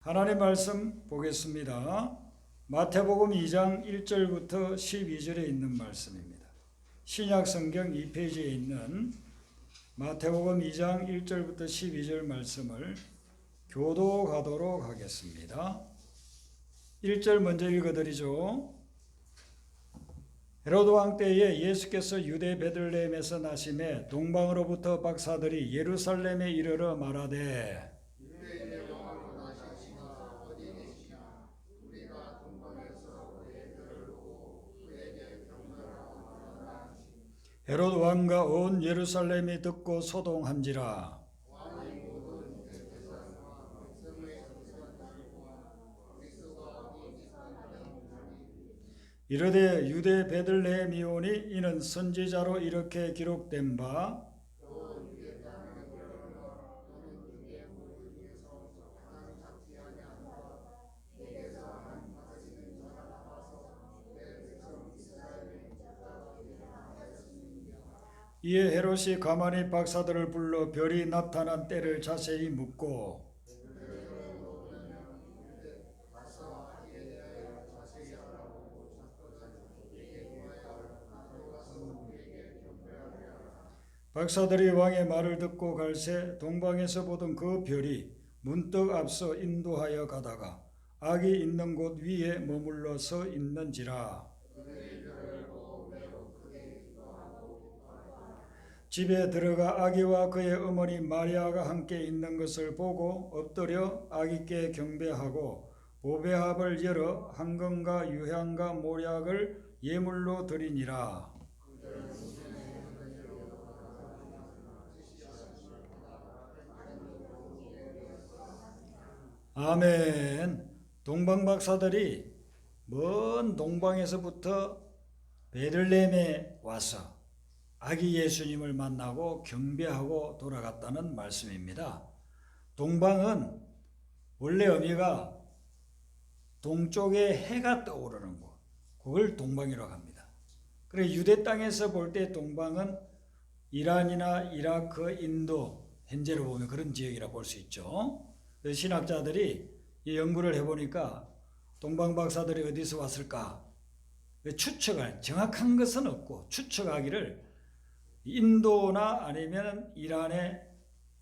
하나님 말씀 보겠습니다. 마태복음 2장 1절부터 12절에 있는 말씀입니다. 신약 성경 2페이지에 있는 마태복음 2장 1절부터 12절 말씀을 교도가도록 하겠습니다. 1절 먼저 읽어드리죠. 헤로드 왕 때에 예수께서 유대 베들레헴에서 나심에 동방으로부터 박사들이 예루살렘에 이르러 말하되 헤롯 왕과 온 예루살렘이 듣고 소동한지라. 이르되 유대 베들레헴이오니 이는 선지자로 이렇게 기록된 바 이에 헤롯이 가만히 박사들을 불러 별이 나타난 때를 자세히 묻고 박사들이 왕의 말을 듣고 갈새 동방에서 보던 그 별이 문득 앞서 인도하여 가다가 악이 있는 곳 위에 머물러 서 있는지라. 집에 들어가 아기와 그의 어머니 마리아가 함께 있는 것을 보고 엎드려 아기께 경배하고 보배합을 열어 황금과 유향과 모략을 예물로 드리니라. 아멘. 동방박사들이 먼 동방에서부터 베들레헴에 와서 아기 예수님을 만나고 경배하고 돌아갔다는 말씀입니다. 동방은 원래 의미가 동쪽에 해가 떠오르는 곳, 그걸 동방이라고 합니다. 그래서 유대 땅에서 볼 때 동방은 이란이나 이라크, 인도, 현재로 보면 그런 지역이라고 볼 수 있죠. 신학자들이 이 연구를 해보니까 동방박사들이 어디서 왔을까 추측할 정확한 것은 없고 추측하기를 인도나 아니면 이란의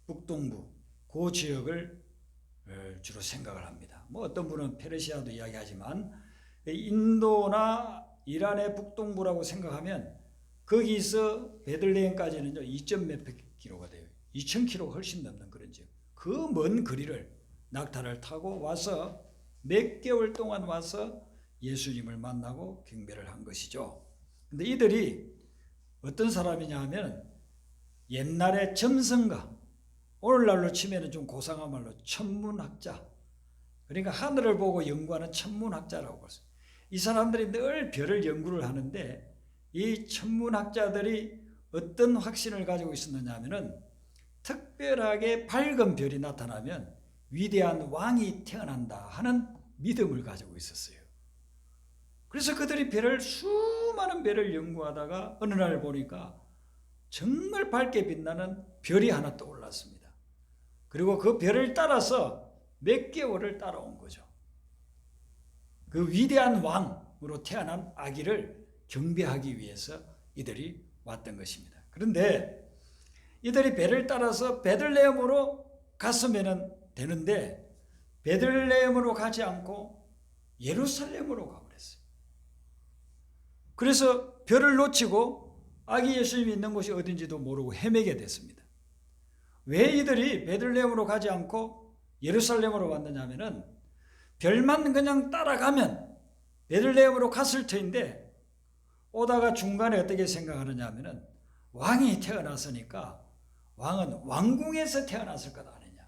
북동부 그 지역을 주로 생각을 합니다. 뭐 어떤 분은 페르시아도 이야기하지만 인도나 이란의 북동부라고 생각하면 거기서 베들레헴까지는요 2몇 킬로가 돼요. 2,000킬로가 훨씬 넘는 그런 지역. 그 먼 거리를 낙타를 타고 와서 몇 개월 동안 와서 예수님을 만나고 경배를 한 것이죠. 근데 이들이 어떤 사람이냐 하면 옛날에 점성가, 오늘날로 치면 좀 고상한 말로 천문학자, 그러니까 하늘을 보고 연구하는 천문학자라고 봤어요. 이 사람들이 늘 별을 연구를 하는데 이 천문학자들이 어떤 확신을 가지고 있었느냐 하면은 특별하게 밝은 별이 나타나면 위대한 왕이 태어난다 하는 믿음을 가지고 있었어요. 그래서 그들이 수많은 별을 연구하다가 어느 날 보니까 정말 밝게 빛나는 별이 하나 떠올랐습니다. 그리고 그 별을 따라서 몇 개월을 따라온 거죠. 그 위대한 왕으로 태어난 아기를 경배하기 위해서 이들이 왔던 것입니다. 그런데 이들이 배를 따라서 베들레헴으로 갔으면 되는데 베들레헴으로 가지 않고 예루살렘으로 가버렸어요. 그래서 별을 놓치고 아기 예수님이 있는 곳이 어딘지도 모르고 헤매게 됐습니다. 왜 이들이 베들레헴으로 가지 않고 예루살렘으로 왔느냐 하면은 별만 그냥 따라가면 베들레헴으로 갔을 터인데 오다가 중간에 어떻게 생각하느냐 하면은 왕이 태어났으니까 왕은 왕궁에서 태어났을 것 아니냐.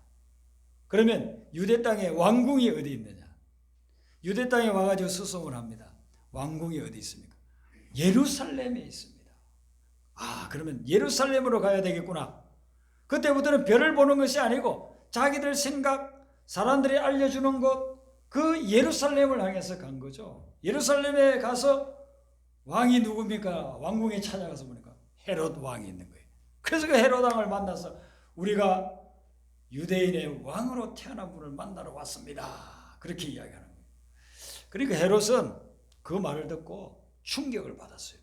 그러면 유대 땅에 왕궁이 어디 있느냐. 유대 땅에 와가지고 수송을 합니다. 왕궁이 어디 있습니까? 예루살렘에 있습니다. 그러면 예루살렘으로 가야 되겠구나. 그때부터는 별을 보는 것이 아니고 자기들 생각, 사람들이 알려주는 곳, 그 예루살렘을 향해서 간 거죠. 예루살렘에 가서 왕이 누굽니까? 왕궁에 찾아가서 보니까 헤롯 왕이 있는 거예요. 그래서 그 헤롯 왕을 만나서 우리가 유대인의 왕으로 태어난 분을 만나러 왔습니다. 그렇게 이야기하는 거예요. 그러니까 헤롯은 그 말을 듣고 충격을 받았어요.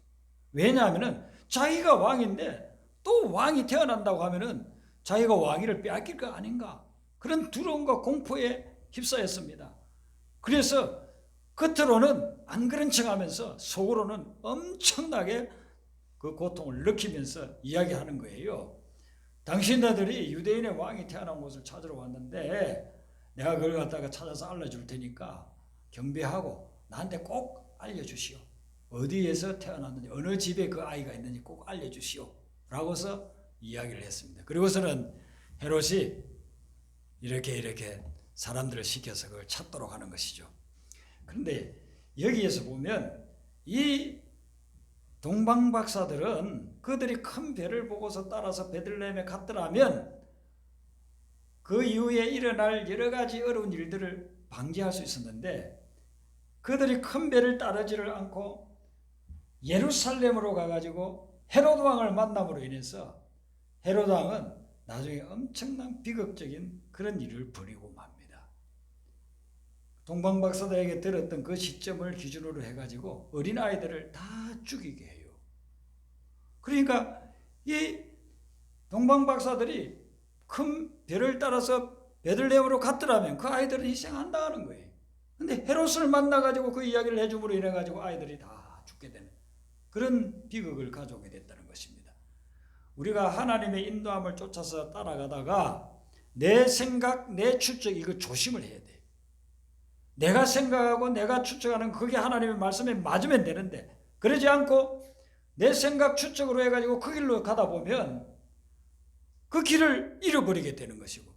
왜냐하면 자기가 왕인데 또 왕이 태어난다고 하면은 자기가 왕위를 빼앗길 거 아닌가, 그런 두려움과 공포에 휩싸였습니다. 그래서 겉으로는 안 그런 척하면서 속으로는 엄청나게 그 고통을 느끼면서 이야기하는 거예요. 당신네들이 유대인의 왕이 태어난 곳을 찾으러 왔는데 내가 그걸 갖다가 찾아서 알려줄 테니까 경배하고 나한테 꼭 알려주시오. 어디에서 태어났는지, 어느 집에 그 아이가 있는지 꼭 알려주시오 라고서 이야기를 했습니다. 그리고서는 헤롯이 이렇게 사람들을 시켜서 그걸 찾도록 하는 것이죠. 그런데 여기에서 보면 이 동방박사들은 그들이 큰 배를 보고서 따라서 베들레헴에 갔더라면 그 이후에 일어날 여러 가지 어려운 일들을 방지할 수 있었는데 그들이 큰 배를 따르지를 않고 예루살렘으로 가가지고 헤롯 왕을 만남으로 인해서 헤롯 왕은 나중에 엄청난 비극적인 그런 일을 벌이고 맙니다. 동방박사들에게 들었던 그 시점을 기준으로 해가지고 어린아이들을 다 죽이게 해요. 그러니까 이 동방박사들이 큰 배를 따라서 베들레헴으로 갔더라면 그 아이들은 희생한다는 거예요. 근데 헤롯을 만나가지고 그 이야기를 해줌으로 인해가지고 아이들이 다 죽게 되는 그런 비극을 가져오게 됐다는 것입니다. 우리가 하나님의 인도함을 쫓아서 따라가다가 내 생각, 내 추측, 이거 조심을 해야 돼. 내가 생각하고 내가 추측하는 그게 하나님의 말씀에 맞으면 되는데 그러지 않고 내 생각 추측으로 해가지고 그 길로 가다 보면 그 길을 잃어버리게 되는 것이고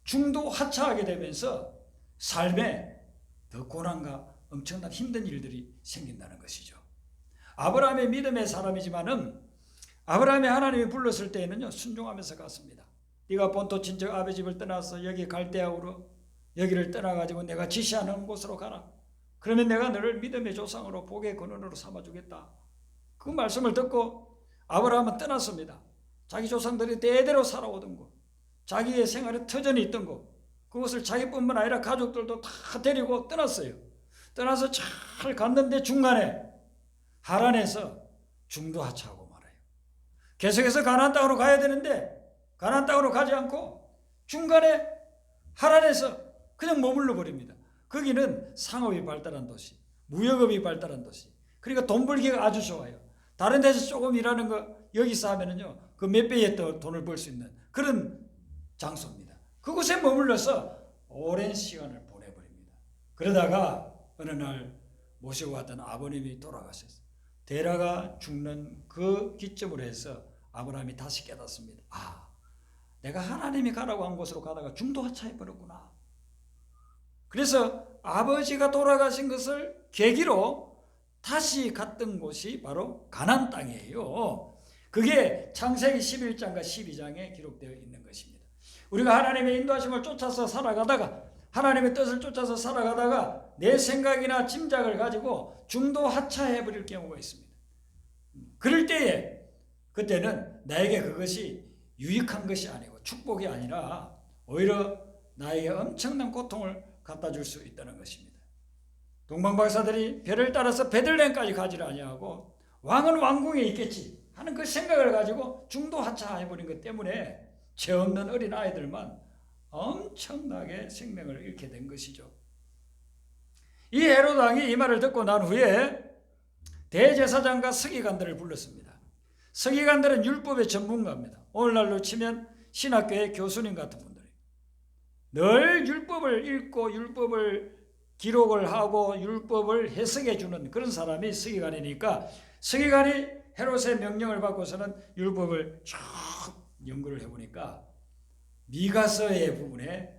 중도 하차하게 되면서 삶에 더 고난과 엄청난 힘든 일들이 생긴다는 것이죠. 아브라함의 믿음의 사람이지만은 아브라함이 하나님이 불렀을 때에는요 순종하면서 갔습니다. 네가 본토 친척 아버지 집을 떠나서 여기 갈대아우로 여기를 떠나가지고 내가 지시하는 곳으로 가라. 그러면 내가 너를 믿음의 조상으로 복의 근원으로 삼아주겠다. 그 말씀을 듣고 아브라함은 떠났습니다. 자기 조상들이 대대로 살아오던 곳, 자기의 생활에 터전이 있던 곳, 그것을 자기뿐만 아니라 가족들도 다 데리고 떠났어요. 떠나서 잘 갔는데 중간에 하란에서 중도 하차하고 말아요. 계속해서 가나안 땅으로 가야 되는데 가나안 땅으로 가지 않고 중간에 하란에서 그냥 머물러 버립니다. 거기는 상업이 발달한 도시, 무역업이 발달한 도시. 그러니까 돈 벌기가 아주 좋아요. 다른 데서 조금 일하는 거 여기서 하면은요 그 몇 배의 돈을 벌 수 있는 그런 장소입니다. 그곳에 머물러서 오랜 시간을 보내버립니다. 그러다가 어느 날 모시고 왔던 아버님이 돌아가셨어요. 데라가 죽는 그 기점으로 해서 아브라함이 다시 깨닫습니다. 아, 내가 하나님이 가라고 한 곳으로 가다가 중도 하차해버렸구나. 그래서 아버지가 돌아가신 것을 계기로 다시 갔던 곳이 바로 가나안 땅이에요. 그게 창세기 11장과 12장에 기록되어 있는 것입니다. 우리가 하나님의 인도하심을 쫓아서 살아가다가 하나님의 뜻을 쫓아서 살아가다가 내 생각이나 짐작을 가지고 중도 하차해버릴 경우가 있습니다. 그럴 때에 그때는 나에게 그것이 유익한 것이 아니고 축복이 아니라 오히려 나에게 엄청난 고통을 갖다 줄 수 있다는 것입니다. 동방박사들이 배를 따라서 베들레헴까지 가지를 아니하고 왕은 왕궁에 있겠지 하는 그 생각을 가지고 중도 하차해버린 것 때문에 죄 없는 어린 아이들만 엄청나게 생명을 잃게 된 것이죠. 이 헤롯 왕이 이 말을 듣고 난 후에 대제사장과 서기관들을 불렀습니다. 서기관들은 율법의 전문가입니다. 오늘날로 치면 신학교의 교수님 같은 분들이에요. 늘 율법을 읽고 율법을 기록을 하고 율법을 해석해 주는 그런 사람이 서기관이니까 서기관이 헤롯의 명령을 받고서는 율법을 쭉 연구를 해보니까 미가서의 부분에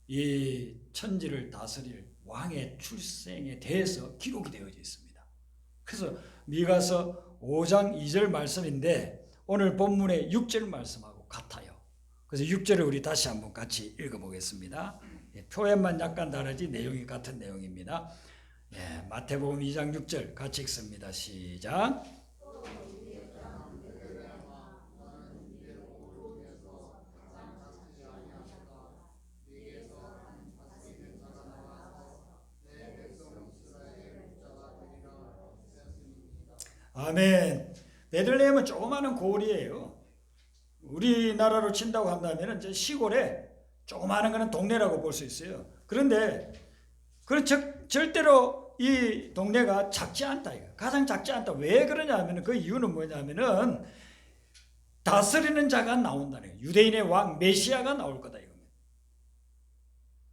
이 천지를 다스릴 왕의 출생에 대해서 기록이 되어 있습니다. 그래서 미가서 5장 2절 말씀인데 오늘 본문의 6절 말씀하고 같아요. 그래서 6절을 우리 다시 한번 같이 읽어보겠습니다. 표현만 약간 다르지 내용이 같은 내용입니다. 마태복음 2장 6절 같이 읽습니다. 시작. 아멘. 베들레헴은 조그마한 고을이에요. 우리나라로 친다고 한다면 이제 시골에 조그마한 거는 동네라고 볼 수 있어요. 그런데 절대로 이 동네가 작지 않다. 가장 작지 않다. 왜 그러냐면 그 이유는 뭐냐면은 다스리는 자가 나온다는 거예요. 유대인의 왕 메시아가 나올 거다 이겁니다.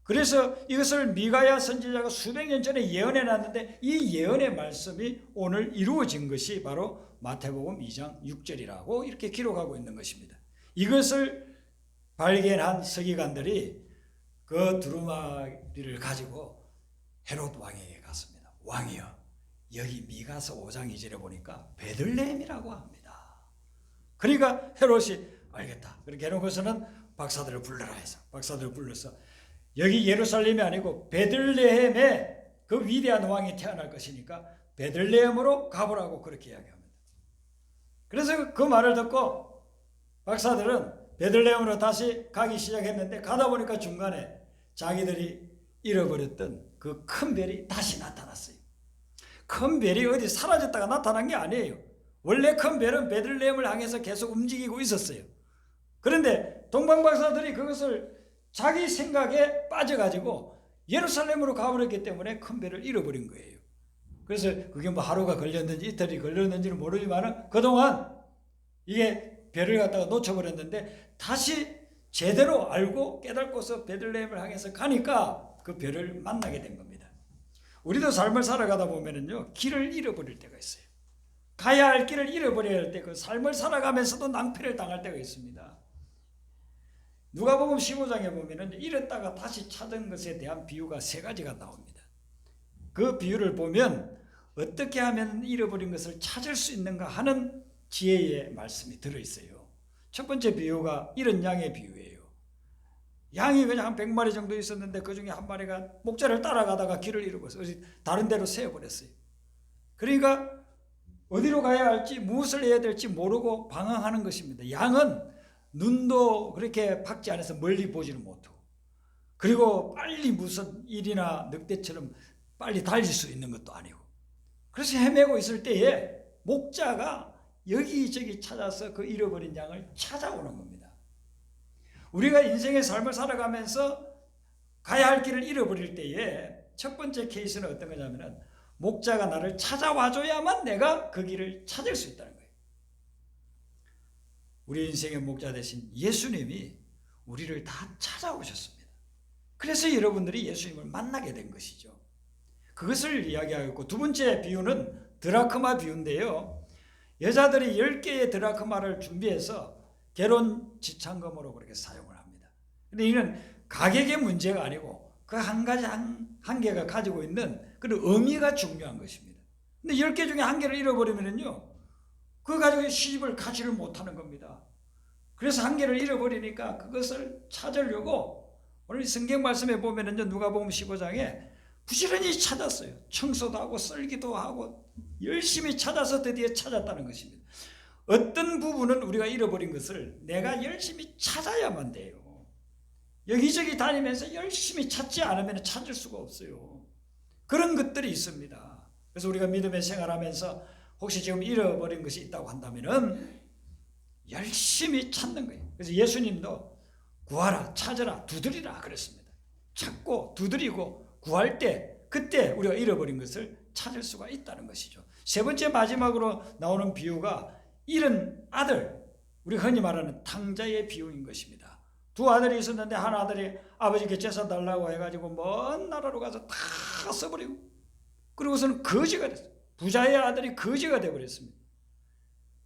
그래서 이것을 미가야 선지자가 수백 년 전에 예언해 놨는데 이 예언의 말씀이 오늘 이루어진 것이 바로 마태복음 2장 6절이라고 이렇게 기록하고 있는 것입니다. 이것을 발견한 서기관들이 그 두루마리를 가지고 헤롯 왕에게 갔습니다. 왕이여, 여기 미가서 5장 2절에 보니까 베들레헴이라고 합니다. 그러니까 헤롯이 알겠다. 그렇게 해놓고서는 박사들을 불러라 해서 박사들을 불러서 여기 예루살렘이 아니고 베들레헴에 그 위대한 왕이 태어날 것이니까 베들레헴으로 가보라고 그렇게 이야기합니다. 그래서 그 말을 듣고 박사들은 베들레헴으로 다시 가기 시작했는데 가다 보니까 중간에 자기들이 잃어버렸던 그 큰 별이 다시 나타났어요. 큰 별이 어디 사라졌다가 나타난 게 아니에요. 원래 큰 별은 베들레헴을 향해서 계속 움직이고 있었어요. 그런데 동방박사들이 그것을 자기 생각에 빠져가지고 예루살렘으로 가버렸기 때문에 큰 별을 잃어버린 거예요. 그래서 그게 뭐 하루가 걸렸는지 이틀이 걸렸는지는 모르지만 그동안 이게 별을 갖다가 놓쳐버렸는데 다시 제대로 알고 깨닫고서 베들레헴을 향해서 가니까 그 별을 만나게 된 겁니다. 우리도 삶을 살아가다 보면은요, 길을 잃어버릴 때가 있어요. 가야 할 길을 잃어버려야 할 때 그 삶을 살아가면서도 낭패를 당할 때가 있습니다. 누가복음 15장에 보면은 잃었다가 다시 찾은 것에 대한 비유가 3가지가 나옵니다. 그 비유를 보면 어떻게 하면 잃어버린 것을 찾을 수 있는가 하는 지혜의 말씀이 들어있어요. 첫 번째 비유가 잃은 양의 비유예요. 양이 그냥 한 100마리 정도 있었는데 그 중에 한 마리가 목자를 따라가다가 길을 잃어버렸어요. 다른 데로 새어버렸어요. 그러니까 어디로 가야 할지 무엇을 해야 될지 모르고 방황하는 것입니다. 양은 눈도 그렇게 밝지 않아서 멀리 보지는 못하고 그리고 빨리 무슨 일이나 늑대처럼 빨리 달릴 수 있는 것도 아니고 그래서 헤매고 있을 때에 목자가 여기저기 찾아서 그 잃어버린 양을 찾아오는 겁니다. 우리가 인생의 삶을 살아가면서 가야 할 길을 잃어버릴 때에 첫 번째 케이스는 어떤 거냐면 목자가 나를 찾아와줘야만 내가 그 길을 찾을 수 있다는 거예요. 우리 인생의 목자 대신 예수님이 우리를 다 찾아오셨습니다. 그래서 여러분들이 예수님을 만나게 된 것이죠. 그것을 이야기하고 두 번째 비유는 드라크마 비유인데요. 여자들이 10개의 드라크마를 준비해서 결혼 지참금으로 그렇게 사용을 합니다. 근데 이는 가격의 문제가 아니고 그 한 가지 한 개가 가지고 있는 그런 의미가 중요한 것입니다. 근데 10개 중에 한 개를 잃어버리면요, 그거 가지고 시집을 가지를 못하는 겁니다. 그래서 한 개를 잃어버리니까 그것을 찾으려고 오늘 성경 말씀에 보면은요, 누가복음 15장에 부지런히 찾았어요. 청소도 하고 썰기도 하고 열심히 찾아서 드디어 찾았다는 것입니다. 어떤 부분은 우리가 잃어버린 것을 내가 열심히 찾아야만 돼요. 여기저기 다니면서 열심히 찾지 않으면 찾을 수가 없어요. 그런 것들이 있습니다. 그래서 우리가 믿음의 생활하면서 혹시 지금 잃어버린 것이 있다고 한다면은 열심히 찾는 거예요. 그래서 예수님도 구하라, 찾으라, 두드리라 그랬습니다. 찾고 두드리고 구할 때 그때 우리가 잃어버린 것을 찾을 수가 있다는 것이죠. 세 번째 마지막으로 나오는 비유가 잃은 아들, 우리 흔히 말하는 탕자의 비유인 것입니다. 두 아들이 있었는데 한 아들이 아버지께 제사 달라고 해가지고 먼 나라로 가서 다 써버리고 그러고서는 거지가 됐어요. 부자의 아들이 거지가 되어버렸습니다.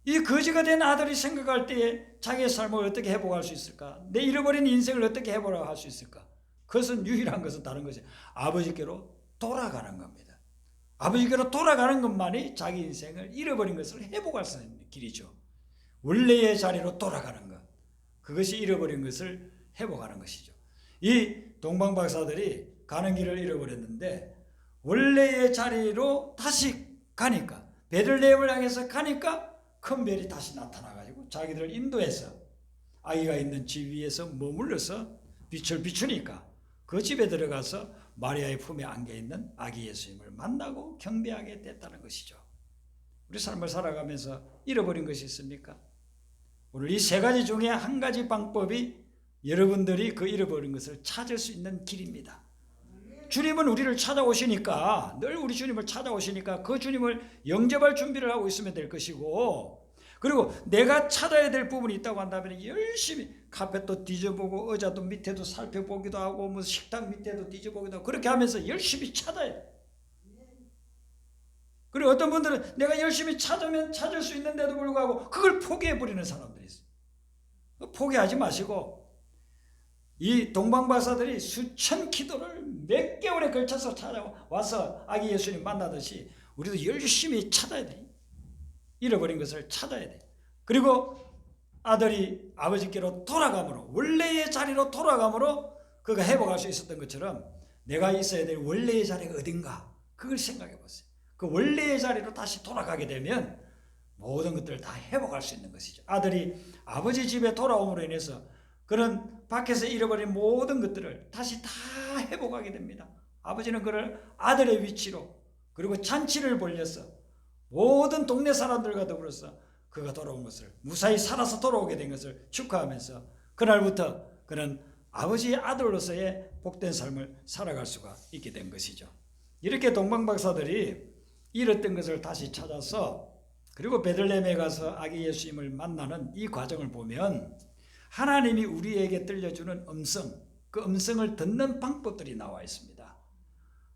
이 거지가 된 아들이 생각할 때에 자기의 삶을 어떻게 회복할 수 있을까? 내 잃어버린 인생을 어떻게 회복을 할 수 있을까? 그것은 유일한 것은 다른 것이 아버지께로 돌아가는 겁니다. 아버지께로 돌아가는 것만이 자기 인생을 잃어버린 것을 회복할 수 있는 길이죠. 원래의 자리로 돌아가는 것, 그것이 잃어버린 것을 회복하는 것이죠. 이 동방박사들이 가는 길을 잃어버렸는데 원래의 자리로 다시 가니까, 베들레헴을 향해서 가니까 큰 별이 다시 나타나가지고 자기들을 인도해서 아기가 있는 집 위에서 머물러서 빛을 비추니까 그 집에 들어가서 마리아의 품에 안겨있는 아기 예수님을 만나고 경배하게 됐다는 것이죠. 우리 삶을 살아가면서 잃어버린 것이 있습니까? 오늘 이 세 가지 중에 한 가지 방법이 여러분들이 그 잃어버린 것을 찾을 수 있는 길입니다. 주님은 우리를 찾아오시니까, 늘 우리 주님을 찾아오시니까 그 주님을 영접할 준비를 하고 있으면 될 것이고, 그리고 내가 찾아야 될 부분이 있다고 한다면 열심히 카펫도 뒤져보고 의자도 밑에도 살펴보기도 하고 뭐 식탁 밑에도 뒤져보기도 하고 그렇게 하면서 열심히 찾아야 돼. 그리고 어떤 분들은 내가 열심히 찾으면 찾을 수 있는데도 불구하고 그걸 포기해버리는 사람들이 있어요. 포기하지 마시고, 이 동방박사들이 수천 기도를 몇 개월에 걸쳐서 찾아와서 아기 예수님 만나듯이 우리도 열심히 찾아야 돼. 잃어버린 것을 찾아야 돼. 그리고 아들이 아버지께로 돌아감으로, 원래의 자리로 돌아감으로 그가 회복할 수 있었던 것처럼 내가 있어야 될 원래의 자리가 어딘가, 그걸 생각해 보세요. 그 원래의 자리로 다시 돌아가게 되면 모든 것들을 다 회복할 수 있는 것이죠. 아들이 아버지 집에 돌아옴으로 인해서 그런 밖에서 잃어버린 모든 것들을 다시 다 회복하게 됩니다. 아버지는 그를 아들의 위치로, 그리고 잔치를 벌려서 모든 동네 사람들과 더불어서 그가 돌아온 것을, 무사히 살아서 돌아오게 된 것을 축하하면서 그날부터 그는 아버지의 아들로서의 복된 삶을 살아갈 수가 있게 된 것이죠. 이렇게 동방박사들이 잃었던 것을 다시 찾아서 그리고 베들레헴에 가서 아기 예수님을 만나는 이 과정을 보면 하나님이 우리에게 들려주는 음성, 그 음성을 듣는 방법들이 나와 있습니다.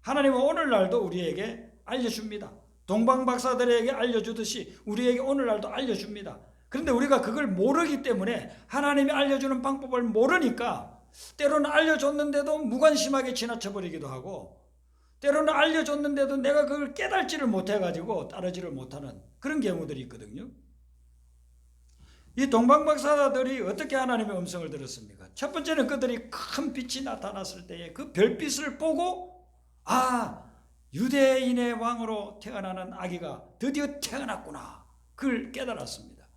하나님은 오늘날도 우리에게 알려줍니다. 동방박사들에게 알려주듯이 우리에게 오늘날도 알려줍니다. 그런데 우리가 그걸 모르기 때문에, 하나님이 알려주는 방법을 모르니까 때로는 알려줬는데도 무관심하게 지나쳐버리기도 하고, 때로는 알려줬는데도 내가 그걸 깨달지를 못해가지고 따르지를 못하는 그런 경우들이 있거든요. 이 동방박사들이 어떻게 하나님의 음성을 들었습니까? 첫 번째는 그들이 큰 빛이 나타났을 때에 그 별빛을 보고, 유대인의 왕으로 태어나는 아기가 드디어 태어났구나, 그걸 깨달았습니다.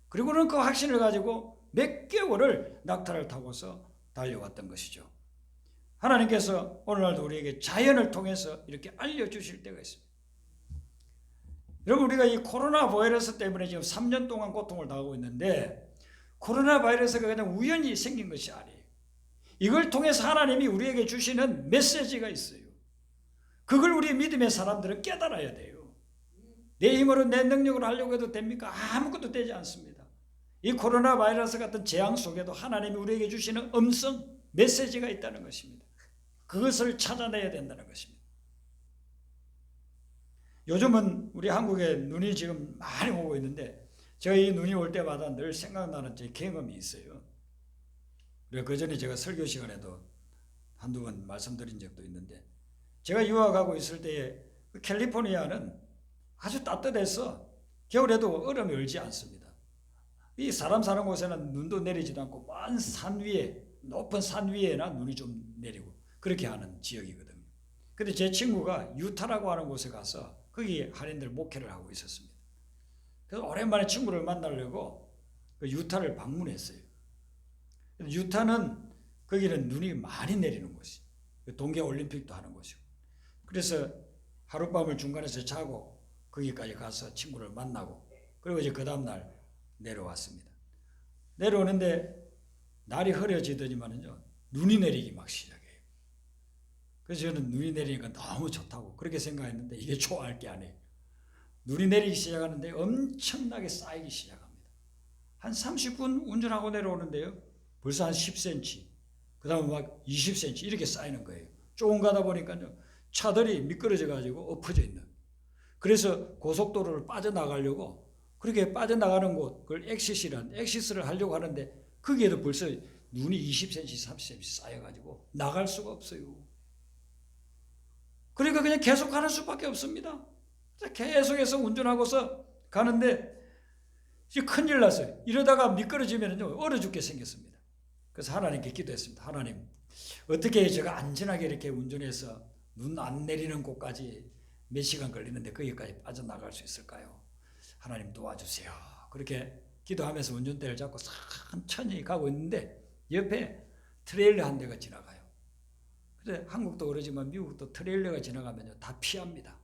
그리고는 그 확신을 가지고 몇 개월을 낙타를 타고서 달려왔던 것이죠. 하나님께서 오늘날도 우리에게 자연을 통해서 이렇게 알려주실 때가 있습니다. 여러분, 우리가 이 코로나 바이러스 때문에 지금 3년 동안 고통을 당하고 있는데, 코로나 바이러스가 그냥 우연히 생긴 것이 아니에요. 이걸 통해서 하나님이 우리에게 주시는 메시지가 있어요. 그걸 우리 믿음의 사람들은 깨달아야 돼요. 내 힘으로, 내 능력으로 하려고 해도 됩니까? 아무것도 되지 않습니다. 이 코로나 바이러스 같은 재앙 속에도 하나님이 우리에게 주시는 음성, 메시지가 있다는 것입니다. 그것을 찾아내야 된다는 것입니다. 요즘은 우리 한국에 눈이 지금 많이 오고 있는데, 제가 이 눈이 올 때마다 늘 생각나는 제 경험이 있어요. 그 전에 제가 설교 시간에도 한두 번 말씀드린 적도 있는데, 제가 유학하고 있을 때에 캘리포니아는 아주 따뜻해서 겨울에도 얼음이 얼지 않습니다. 이 사람 사는 곳에는 눈도 내리지도 않고 먼 산 위에, 높은 산 위에나 눈이 좀 내리고 그렇게 하는 지역이거든요. 근데 제 친구가 유타라고 하는 곳에 가서 거기 한인들 목회를 하고 있었습니다. 그래서 오랜만에 친구를 만나려고 그 유타를 방문했어요. 유타는 거기는 눈이 많이 내리는 곳이에요. 동계올림픽도 하는 곳이고. 그래서 하룻밤을 중간에서 자고 거기까지 가서 친구를 만나고, 그리고 이제 그 다음날 내려왔습니다. 내려오는데 날이 흐려지더니만은요, 눈이 내리기 막 시작해요. 그래서 저는 눈이 내리니까 너무 좋다고 그렇게 생각했는데, 이게 좋아할 게 아니에요. 눈이 내리기 시작하는데 엄청나게 쌓이기 시작합니다. 한 30분 운전하고 내려오는데요, 벌써 한 10cm, 그 다음에 막 20cm 이렇게 쌓이는 거예요. 조금 가다 보니까요, 차들이 미끄러져 가지고 엎어져 있는. 그래서 고속도로를 빠져나가려고, 그렇게 빠져나가는 곳, 그걸 엑시스를 하려고 하는데, 거기에도 벌써 눈이 20cm, 30cm 쌓여가지고 나갈 수가 없어요. 그러니까 그냥 계속 가는 수밖에 없습니다. 계속해서 운전하고서 가는데 이제 큰일 났어요. 이러다가 미끄러지면요, 얼어 죽게 생겼습니다. 그래서 하나님께 기도했습니다. 하나님, 어떻게 제가 안전하게 이렇게 운전해서 눈 안 내리는 곳까지 몇 시간 걸리는데 거기까지 빠져나갈 수 있을까요? 하나님 도와주세요. 그렇게 기도하면서 운전대를 잡고 천천히 가고 있는데 옆에 트레일러 한 대가 지나가요. 그래, 한국도 그러지만 미국도 트레일러가 지나가면 다 피합니다.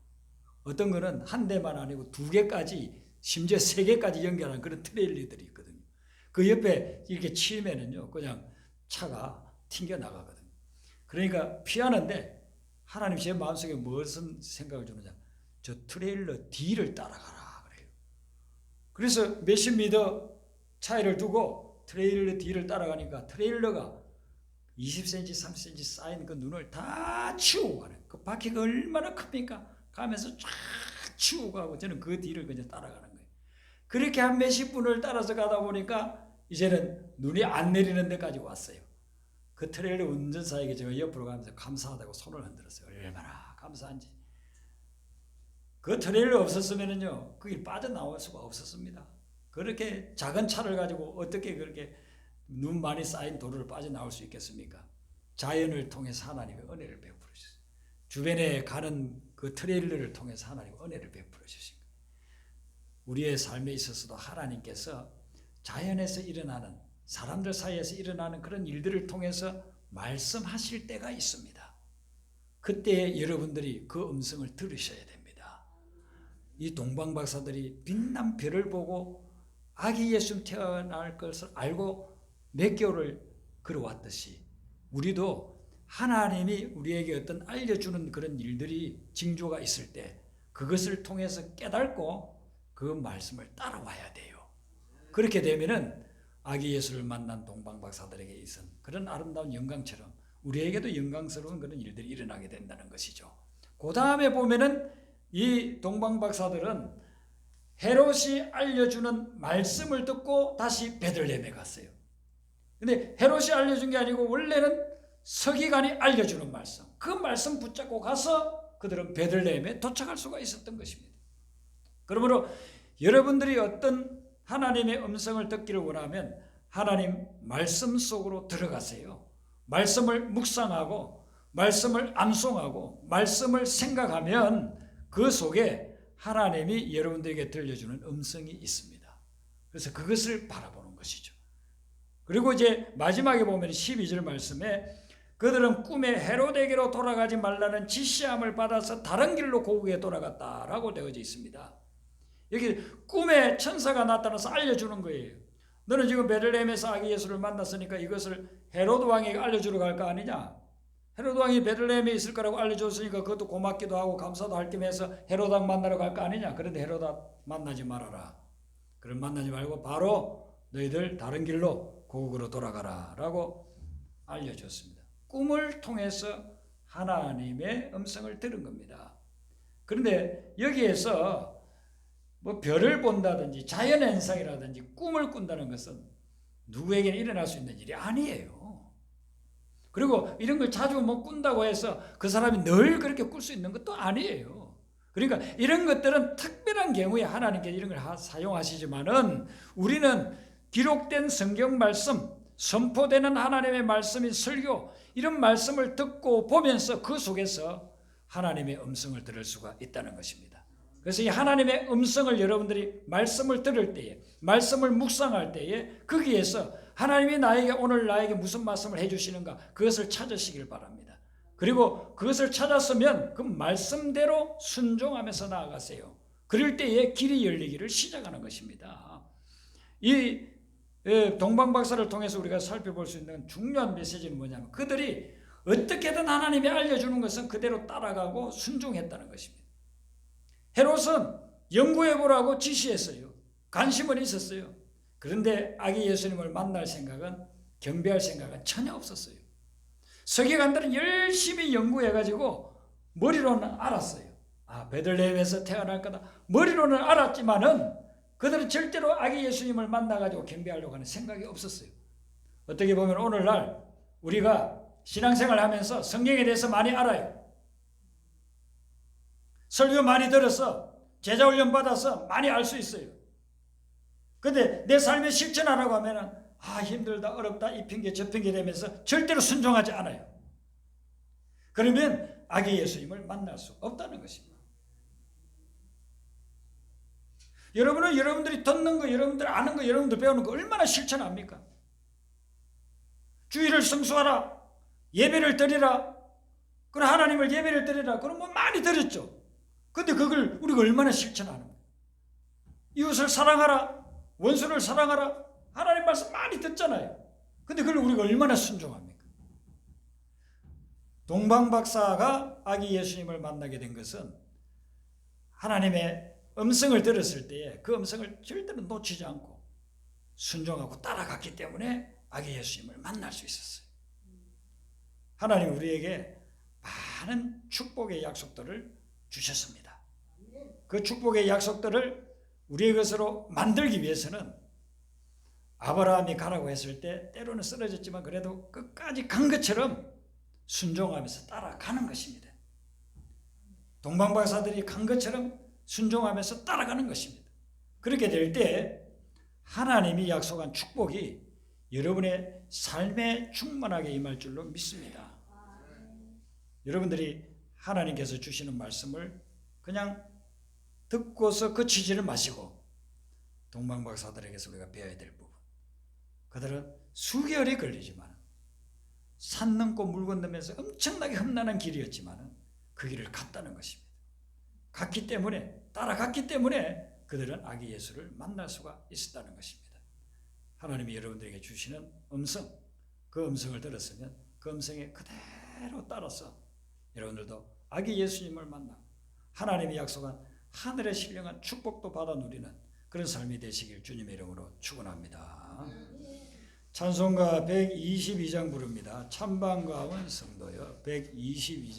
어떤 거는 한 대만 아니고 2개까지 심지어 3개까지 연결한 그런 트레일러들이 있거든요. 그 옆에 이렇게 치면은요 그냥 차가 튕겨 나가거든요. 그러니까 피하는데 하나님 제 마음속에 무슨 생각을 주느냐, 저 트레일러 뒤를 따라가라 그래요. 그래서 몇십 미터 차이를 두고 트레일러 뒤를 따라가니까 트레일러가 20cm, 30cm 쌓인 그 눈을 다 치우고 가는, 그 바퀴가 얼마나 큽니까? 가면서 쫙 치우고 가고 저는 그 뒤를 그냥 따라가는 거예요. 그렇게 한 몇십 분을 따라서 가다 보니까 이제는 눈이 안 내리는 데까지 왔어요. 그 트레일러 운전사에게 제가 옆으로 가면서 감사하다고 손을 흔들었어요. 얼마나 감사한지. 그 트레일러 없었으면요 거기 빠져나올 수가 없었습니다. 그렇게 작은 차를 가지고 어떻게 그렇게 눈 많이 쌓인 도로를 빠져나올 수 있겠습니까? 자연을 통해서 하나님의 은혜를 베풀어 주셨어요. 주변에 가는 그 트레일러를 통해서 하나님의 은혜를 베풀어 주신 거예요. 우리의 삶에 있어서도 하나님께서 자연에서 일어나는, 사람들 사이에서 일어나는 그런 일들을 통해서 말씀하실 때가 있습니다. 그때 여러분들이 그 음성을 들으셔야 됩니다. 이 동방박사들이 빛난 별을 보고 아기 예수 태어날 것을 알고 몇 개월을 걸어왔듯이 우리도 하나님이 우리에게 어떤 알려주는 그런 일들이 징조가 있을 때 그것을 통해서 깨닫고 그 말씀을 따라와야 돼요. 그렇게 되면은 아기 예수를 만난 동방박사들에게 있은 그런 아름다운 영광처럼 우리에게도 영광스러운 그런 일들이 일어나게 된다는 것이죠. 그 다음에 보면은 이 동방박사들은 헤롯이 알려주는 말씀을 듣고 다시 베들레헴에 갔어요. 근데 헤롯이 알려준 게 아니고 원래는 서기관이 알려주는 말씀, 그 말씀 붙잡고 가서 그들은 베들레헴에 도착할 수가 있었던 것입니다. 그러므로 여러분들이 어떤 하나님의 음성을 듣기를 원하면 하나님 말씀 속으로 들어가세요. 말씀을 묵상하고 말씀을 암송하고 말씀을 생각하면 그 속에 하나님이 여러분들에게 들려주는 음성이 있습니다. 그래서 그것을 바라보는 것이죠. 그리고 이제 마지막에 보면 12절 말씀에 그들은 꿈에 헤롯에게로 돌아가지 말라는 지시함을 받아서 다른 길로 고국에 돌아갔다라고 되어져 있습니다. 여기 꿈에 천사가 나타나서 알려주는 거예요. 너는 지금 베들레헴에서 아기 예수를 만났으니까 이것을 헤롯 왕에게 알려주러 갈 거 아니냐? 헤롯 왕이 베들레헴에 있을 거라고 알려줬으니까 그것도 고맙기도 하고 감사도 할 겸해서 헤롯 왕 만나러 갈 거 아니냐? 그런데 헤롯 왕 만나지 말아라. 그럼 만나지 말고 바로 너희들 다른 길로 고국으로 돌아가라 라고 알려줬습니다. 꿈을 통해서 하나님의 음성을 들은 겁니다. 그런데 여기에서 뭐 별을 본다든지 자연현상이라든지 꿈을 꾼다는 것은 누구에게는 일어날 수 있는 일이 아니에요. 그리고 이런 걸 자주 뭐 꾼다고 해서 그 사람이 늘 그렇게 꿀 수 있는 것도 아니에요. 그러니까 이런 것들은 특별한 경우에 하나님께 이런 걸 사용하시지만은 우리는 기록된 성경 말씀, 선포되는 하나님의 말씀인 설교, 이런 말씀을 듣고 보면서 그 속에서 하나님의 음성을 들을 수가 있다는 것입니다. 그래서 이 하나님의 음성을 여러분들이 말씀을 들을 때에, 말씀을 묵상할 때에 거기에서 하나님이 오늘 나에게 무슨 말씀을 해주시는가 그것을 찾으시길 바랍니다. 그리고 그것을 찾았으면 그 말씀대로 순종하면서 나아가세요. 그럴 때에 길이 열리기를 시작하는 것입니다. 이 동방박사를 통해서 우리가 살펴볼 수 있는 중요한 메시지는 뭐냐면 그들이 어떻게든 하나님이 알려주는 것은 그대로 따라가고 순종했다는 것입니다. 헤롯은 연구해보라고 지시했어요. 관심은 있었어요. 그런데 아기 예수님을 만날 생각은, 경배할 생각은 전혀 없었어요. 서기관들은 열심히 연구해가지고 머리로는 알았어요. 베들레헴에서 태어날 거다. 머리로는 알았지만은 그들은 절대로 아기 예수님을 만나가지고 경배하려고 하는 생각이 없었어요. 어떻게 보면 오늘날 우리가 신앙생활을 하면서 성경에 대해서 많이 알아요. 설교 많이 들어서 제자훈련 받아서 많이 알 수 있어요. 근데 내 삶에 실천하라고 하면은 힘들다, 어렵다, 이 핑계 저 핑계 되면서 절대로 순종하지 않아요. 그러면 아기 예수님을 만날 수 없다는 것입니다. 여러분은 여러분들이 듣는 거, 여러분들 아는 거, 여러분들 배우는 거 얼마나 실천합니까? 주일을 성수하라, 예배를 드리라, 그럼 하나님을 예배를 드리라, 그럼 뭐 많이 드렸죠. 근데 그걸 우리가 얼마나 실천하는 거예요? 이웃을 사랑하라, 원수를 사랑하라. 하나님 말씀 많이 듣잖아요. 근데 그걸 우리가 얼마나 순종합니까? 동방박사가 아기 예수님을 만나게 된 것은 하나님의 음성을 들었을 때에 그 음성을 절대로 놓치지 않고 순종하고 따라갔기 때문에 아기 예수님을 만날 수 있었어요. 하나님 우리에게 많은 축복의 약속들을 주셨습니다. 그 축복의 약속들을 우리의 것으로 만들기 위해서는 아브라함이 가라고 했을 때 때로는 쓰러졌지만 그래도 끝까지 간 것처럼 순종하면서 따라가는 것입니다. 동방박사들이 간 것처럼 순종하면서 따라가는 것입니다. 그렇게 될 때 하나님이 약속한 축복이 여러분의 삶에 충만하게 임할 줄로 믿습니다. 여러분들이 하나님께서 주시는 말씀을 그냥 듣고서 그치지를 마시고 동방박사들에게서 우리가 배워야 될 부분, 그들은 수개월이 걸리지만 산 넘고 물 건너면서 엄청나게 험난한 길이었지만 그 길을 갔다는 것입니다. 갔기 때문에, 따라갔기 때문에 그들은 아기 예수를 만날 수가 있었다는 것입니다. 하나님이 여러분들에게 주시는 음성, 그 음성을 들었으면 그 음성에 그대로 따라서 여러분들도 아기 예수님을 만나 하나님이 약속한 하늘의 신령한 축복도 받아 누리는 그런 삶이 되시길 주님의 이름으로 축원합니다. 찬송가 122장 부릅니다. 찬방가운 성도여 122장